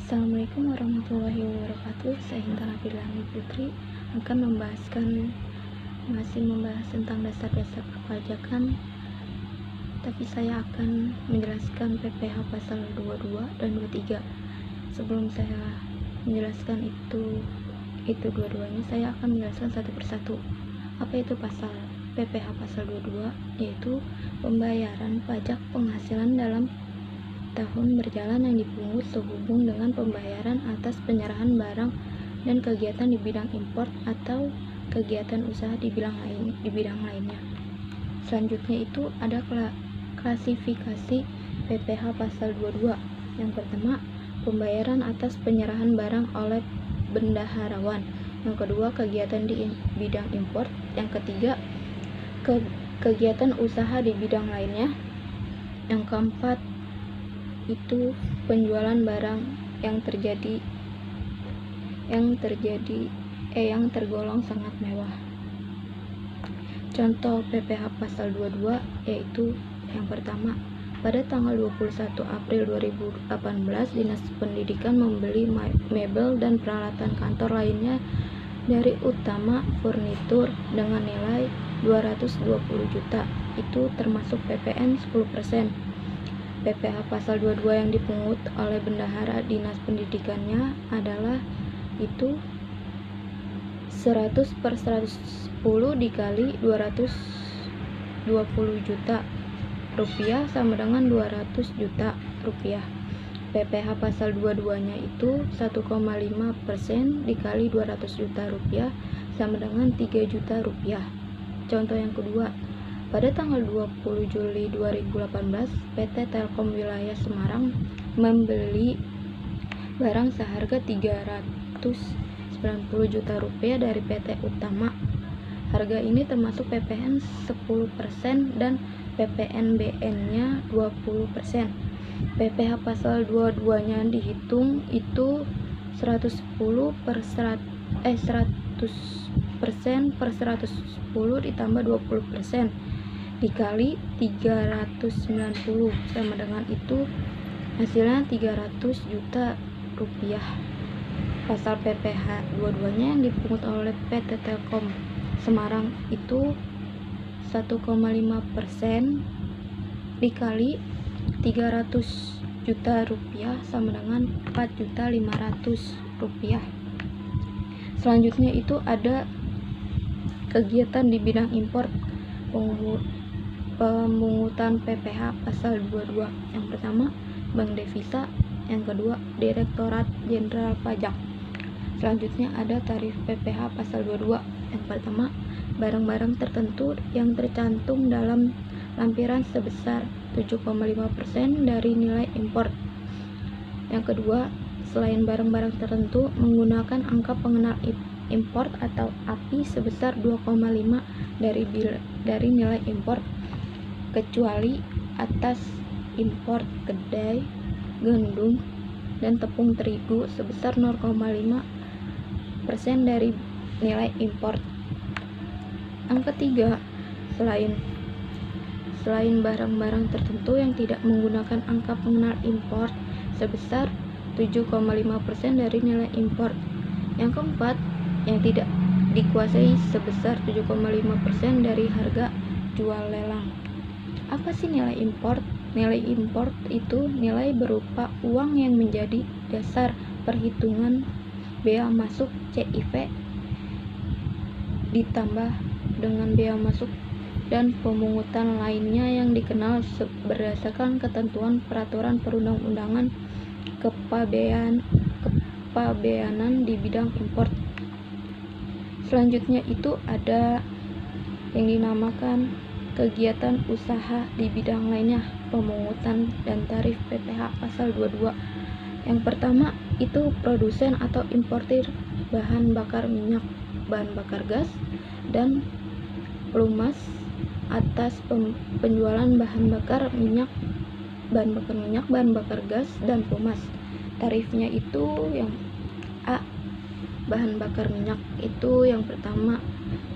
Assalamualaikum warahmatullahi wabarakatuh. Saya Intan Afilani Putri akan masih membahas tentang dasar-dasar perpajakan, tapi saya akan menjelaskan PPh pasal 22 dan 23. Sebelum saya menjelaskan itu dua-duanya, saya akan menjelaskan satu persatu. Apa itu pasal PPh pasal 22? Yaitu pembayaran pajak penghasilan dalam tahun berjalan yang dipungut sehubung dengan pembayaran atas penyerahan barang dan kegiatan di bidang impor atau kegiatan usaha di bidang lainnya. Selanjutnya itu ada klasifikasi PPh pasal 22. Yang pertama, pembayaran atas penyerahan barang oleh bendaharawan. Yang kedua, kegiatan di bidang impor. Yang ketiga, kegiatan usaha di bidang lainnya. Yang keempat, itu penjualan barang yang tergolong sangat mewah. Contoh PPh pasal 22 yaitu yang pertama, pada tanggal 21 April 2018 Dinas Pendidikan membeli mebel dan peralatan kantor lainnya dari Utama Furnitur dengan nilai 220 juta. Itu termasuk PPN 10%. PPh pasal 22 yang dipungut oleh bendahara dinas pendidikannya adalah itu 100/110 dikali 220 juta rupiah sama dengan 200 juta rupiah. PPh pasal 22-nya itu 1,5% dikali 200 juta rupiah sama dengan 3 juta rupiah. Contoh yang kedua, pada tanggal 20 Juli 2018, PT Telkom Wilayah Semarang membeli barang seharga 390 juta rupiah dari PT Utama. Harga ini termasuk PPN 10% dan PPNBM-nya 20%. PPh pasal 22-nya dihitung itu 100% per 110 ditambah 20% dikali 390 sama dengan itu hasilnya 300 juta rupiah. Pasal PPh 22-nya yang dipungut oleh PT Telkom Semarang itu 1,5% dikali 300 juta rupiah sama dengan 4.500.000 rupiah. Selanjutnya itu ada kegiatan di bidang impor, pemungutan PPh pasal 22. Yang pertama, Bank Devisa. Yang kedua, Direktorat Jenderal Pajak. Selanjutnya ada tarif PPh pasal 22. Yang pertama, barang-barang tertentu yang tercantum dalam lampiran sebesar 7,5% dari nilai impor. Yang kedua, selain barang-barang tertentu menggunakan angka pengenal import atau API sebesar 2,5 dari nilai impor, kecuali atas impor kedelai, gandum, dan tepung terigu sebesar 0,5% dari nilai impor. Yang ketiga, selain barang-barang tertentu yang tidak menggunakan angka pengenal impor sebesar 7,5% dari nilai impor. Yang keempat, yang tidak dikuasai sebesar 7,5% dari harga jual lelang. Apa sih nilai import? Nilai import itu nilai berupa uang yang menjadi dasar perhitungan bea masuk CIV ditambah dengan bea masuk dan pemungutan lainnya yang dikenal berdasarkan ketentuan peraturan perundang-undangan kepabeanan di bidang impor. Selanjutnya itu ada yang dinamakan kegiatan usaha di bidang lainnya, pemungutan dan tarif PPh pasal 22. Yang pertama itu produsen atau importir bahan bakar minyak, bahan bakar gas, dan pelumas atas penjualan bahan bakar minyak, bahan bakar gas, dan pelumas. Tarifnya itu yang A, bahan bakar minyak itu yang pertama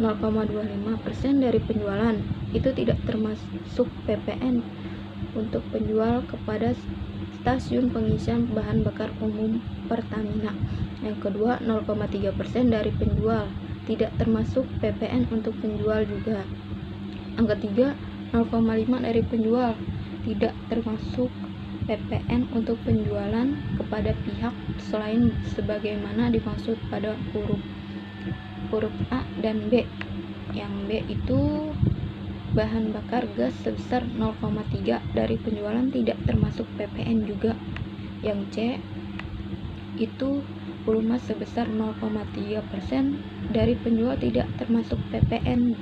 0,25% dari penjualan, itu tidak termasuk PPN untuk penjual kepada stasiun pengisian bahan bakar umum Pertamina. Yang kedua, 0,3% dari penjual, tidak termasuk PPN untuk penjual juga. Yang ketiga, 0,5 dari penjual, tidak termasuk PPN untuk penjualan kepada pihak selain sebagaimana dimaksud pada huruf A dan B. Yang B itu bahan bakar gas sebesar 0,3 dari penjualan, tidak termasuk PPN juga. Yang C itu pelumas sebesar 0,3% dari penjual, tidak termasuk PPN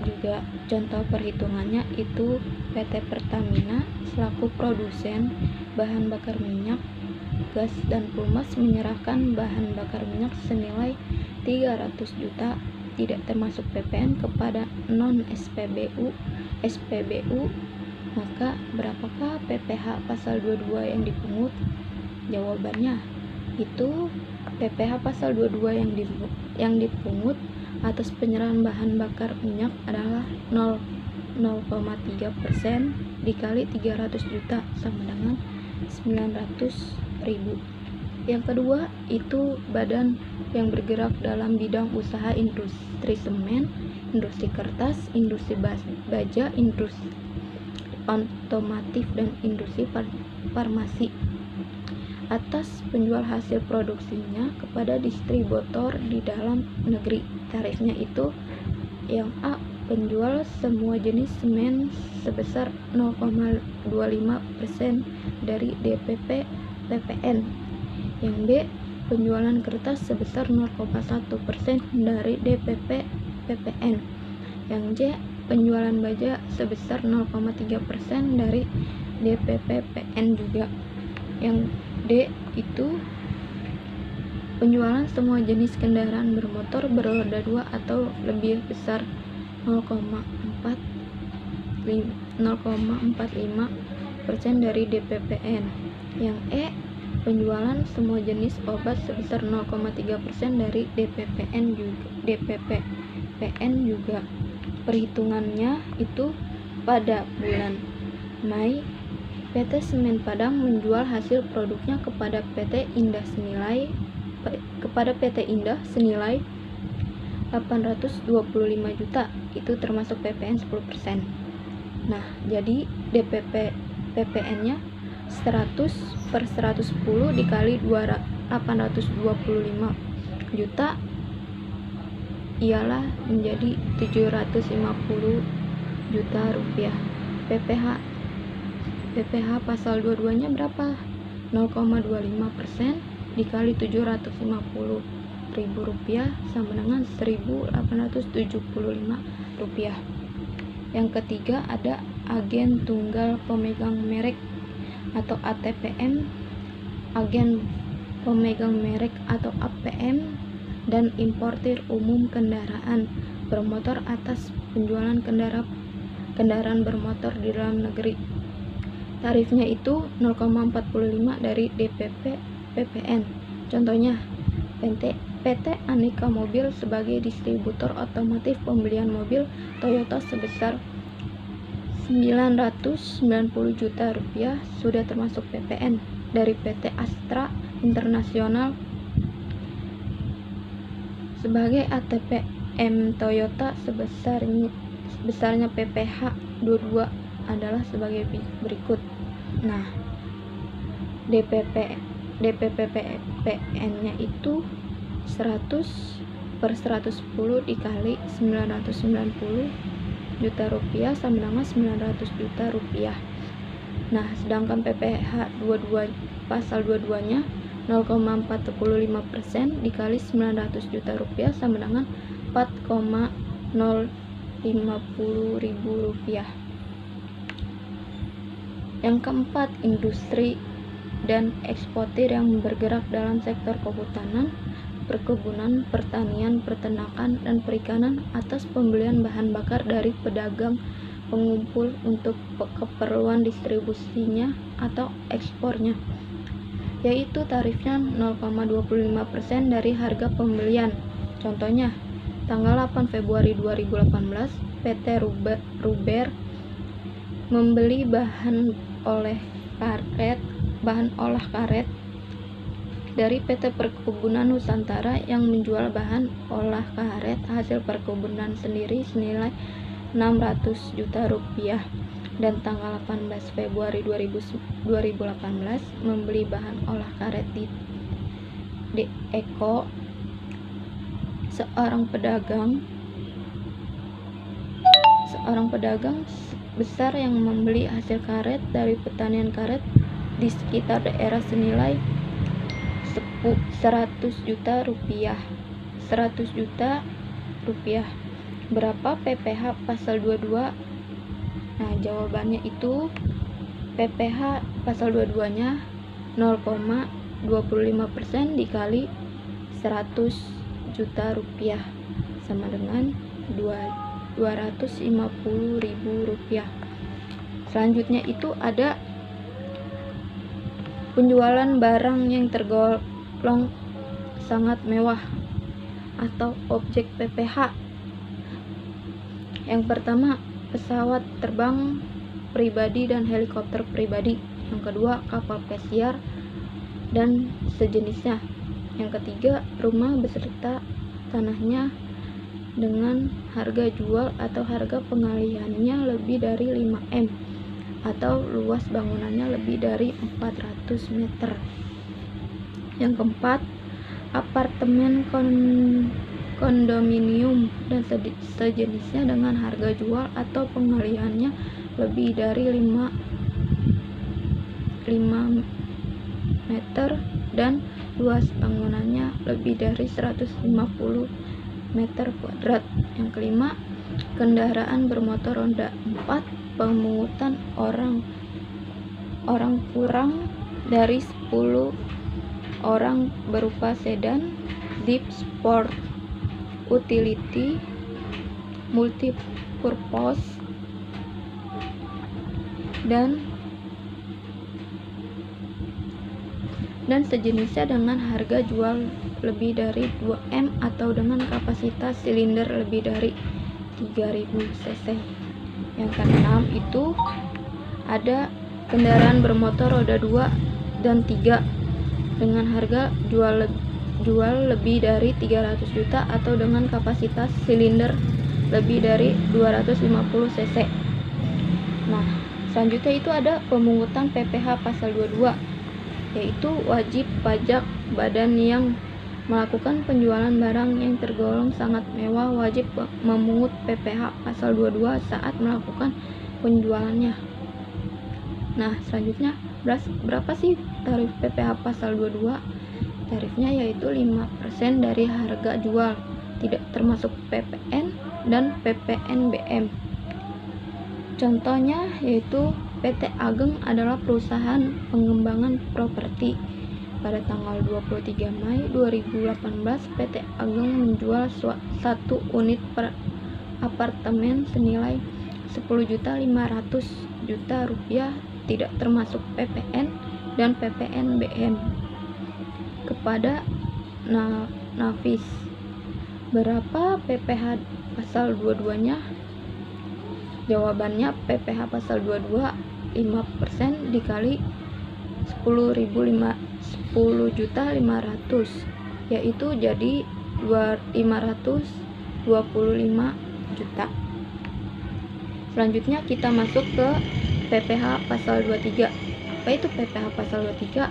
juga. Contoh perhitungannya itu PT Pertamina selaku produsen bahan bakar minyak, gas, dan pelumas menyerahkan bahan bakar minyak senilai 300 juta tidak termasuk PPN kepada non-SPBU, SPBU. Maka berapakah PPh pasal 22 yang dipungut? Jawabannya itu PPh pasal 22 yang dipungut atas penyerahan bahan bakar minyak adalah 0,3% dikali 300 juta sama dengan 900.000. Yang kedua itu badan yang bergerak dalam bidang usaha industri semen, industri kertas, industri baja, industri otomotif, dan industri farmasi. Atas penjual hasil produksinya kepada distributor di dalam negeri. Tarifnya itu yang A, penjual semua jenis semen sebesar 0,25% dari DPP PPN. Yang B, penjualan kertas sebesar 0,1% dari DPP PPN. Yang C, penjualan baja sebesar 0,3% dari DPP PPN juga. Yang D itu penjualan semua jenis kendaraan bermotor beroda 2 atau lebih besar 0,45% dari DPPN. Yang E, penjualan semua jenis obat sebesar 0,3% dari DPPN juga. Perhitungannya itu pada bulan Mei, PT Semen Padang menjual hasil produknya kepada PT Indah senilai 825 juta, itu termasuk PPN 10%. Nah, jadi DPP PPN-nya 100/110 dikali 825 juta ialah menjadi 750 juta rupiah. PPh pasal 22-nya berapa? 0,25% dikali 750.000 rupiah sama dengan 1.875 rupiah. Yang ketiga ada agen tunggal pemegang merek atau ATPM, agen pemegang merek atau APM, dan importir umum kendaraan bermotor atas penjualan kendaraan bermotor di dalam negeri. Tarifnya itu 0,45 dari DPP PPN. Contohnya PT Aneka Mobil sebagai distributor otomotif pembelian mobil Toyota sebesar 990 juta rupiah sudah termasuk PPN. Dari PT Astra Internasional sebagai ATPM Toyota sebesarnya PPh 22 adalah sebagai berikut. Nah, DPPPN-nya itu 100/110 dikali 990 juta rupiah sama dengan 900 juta rupiah. Nah, sedangkan PPh 22 pasal 22-nya 0,45% dikali 900 juta rupiah sama dengan 4,050.000 rupiah. Yang keempat, industri dan eksportir yang bergerak dalam sektor kehutanan, perkebunan, pertanian, peternakan, dan perikanan atas pembelian bahan bakar dari pedagang pengumpul untuk keperluan distribusinya atau ekspornya, yaitu tarifnya 0,25% dari harga pembelian. Contohnya, tanggal 8 Februari 2018, PT Ruber membeli bahan oleh bahan olah karet dari PT Perkebunan Nusantara yang menjual bahan olah karet hasil perkebunan sendiri senilai 600 juta rupiah, dan tanggal 18 Februari 2018 membeli bahan olah karet di Eko. Seorang pedagang besar yang membeli hasil karet dari pertanian karet di sekitar daerah senilai 100 juta rupiah. Berapa PPh pasal 22? Nah, jawabannya itu PPh pasal 22-nya 0,25% dikali 100 juta rupiah sama dengan 250.000 rupiah. Selanjutnya itu ada penjualan barang yang tergolong sangat mewah atau objek PPh. Yang pertama, pesawat terbang pribadi dan helikopter pribadi. Yang kedua, kapal pesiar dan sejenisnya. Yang ketiga, rumah beserta tanahnya dengan harga jual atau harga pengalihannya lebih dari 5M atau luas bangunannya lebih dari 400 meter. Yang keempat, apartemen kondominium dan sejenisnya dengan harga jual atau pengalihannya lebih dari 5 meter dan luas bangunannya lebih dari 150 meter kuadrat. Yang kelima, kendaraan bermotor roda 4 pemungutan orang kurang dari 10 orang berupa sedan, deep sport, utility, multipurpose, dan sejenisnya dengan harga jual lebih dari 2M atau dengan kapasitas silinder lebih dari 3000 cc. Yang keenam itu ada kendaraan bermotor roda 2 dan 3 dengan harga jual lebih dari 300 juta atau dengan kapasitas silinder lebih dari 250 cc. Nah, selanjutnya itu ada pemungutan PPh pasal 22, yaitu wajib pajak badan yang melakukan penjualan barang yang tergolong sangat mewah wajib memungut PPh pasal 22 saat melakukan penjualannya. Nah, selanjutnya berapa sih tarif PPh pasal 22? Tarifnya yaitu 5% dari harga jual, tidak termasuk PPN dan PPNBM. Contohnya yaitu PT Ageng adalah perusahaan pengembangan properti. Pada tanggal 23 Mei 2018, PT Ageng menjual 1 unit per apartemen senilai 10.500.000 rupiah, tidak termasuk PPN dan PPNBM kepada Nafis. Berapa PPh pasal 22-nya? Jawabannya PPh pasal 22 5% dikali 10.500.000, yaitu jadi 525 juta. Selanjutnya kita masuk ke PPh pasal 23. Apa itu PPh pasal 23?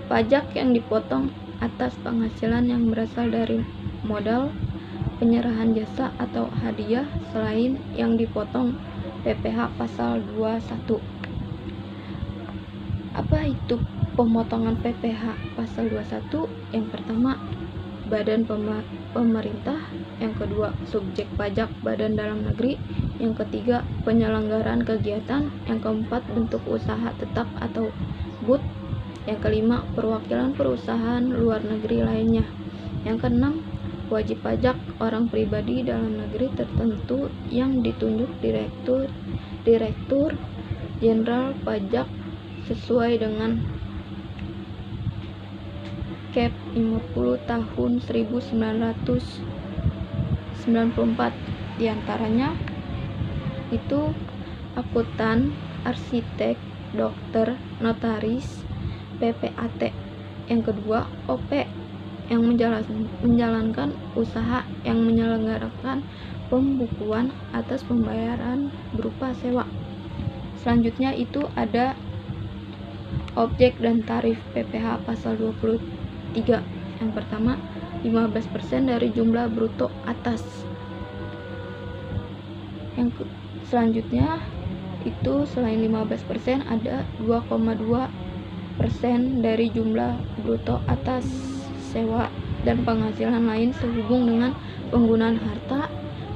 Pajak yang dipotong atas penghasilan yang berasal dari modal, penyerahan jasa atau hadiah selain yang dipotong PPh pasal 21. Apa itu pemotongan PPh pasal 21? Yang pertama, badan pemerintah. Yang kedua, subjek pajak badan dalam negeri. Yang ketiga, penyelenggaraan kegiatan. Yang keempat, bentuk usaha tetap atau BUT. Yang kelima, perwakilan perusahaan luar negeri lainnya. Yang keenam, wajib pajak orang pribadi dalam negeri tertentu yang ditunjuk Direktur Jenderal Pajak sesuai dengan Cap 50 tahun 1994. Diantaranya itu akuntan, arsitek, dokter, notaris, PPAT. Yang kedua, OP yang menjalankan usaha yang menyelenggarakan pembukuan atas pembayaran berupa sewa. Selanjutnya itu ada objek dan tarif PPh pasal 23. Yang pertama, 15% dari jumlah bruto atas. Selanjutnya itu selain 15% ada 2,2% dari jumlah bruto atas sewa dan penghasilan lain sehubung dengan penggunaan harta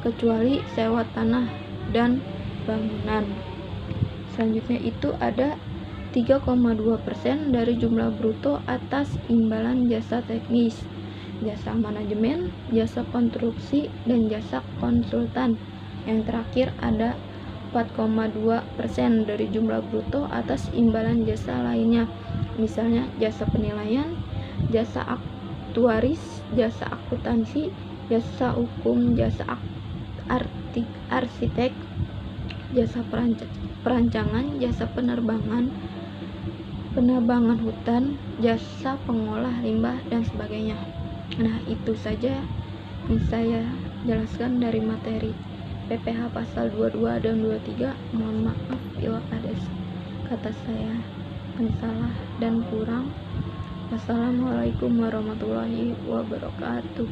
kecuali sewa tanah dan bangunan. Selanjutnya itu ada 3,2% dari jumlah bruto atas imbalan jasa teknis, jasa manajemen, jasa konstruksi, dan jasa konsultan. Yang terakhir ada 4,2% dari jumlah bruto atas imbalan jasa lainnya, misalnya jasa penilaian, jasa aktuaris, jasa akuntansi, jasa hukum, jasa arsitek, jasa perancangan, jasa penerbangan hutan, jasa pengolah limbah, dan sebagainya. Nah, itu saja yang saya jelaskan dari materi PPh pasal 22 dan 23. Mohon maaf bila ada kata saya yang salah dan kurang. Wassalamualaikum warahmatullahi wabarakatuh.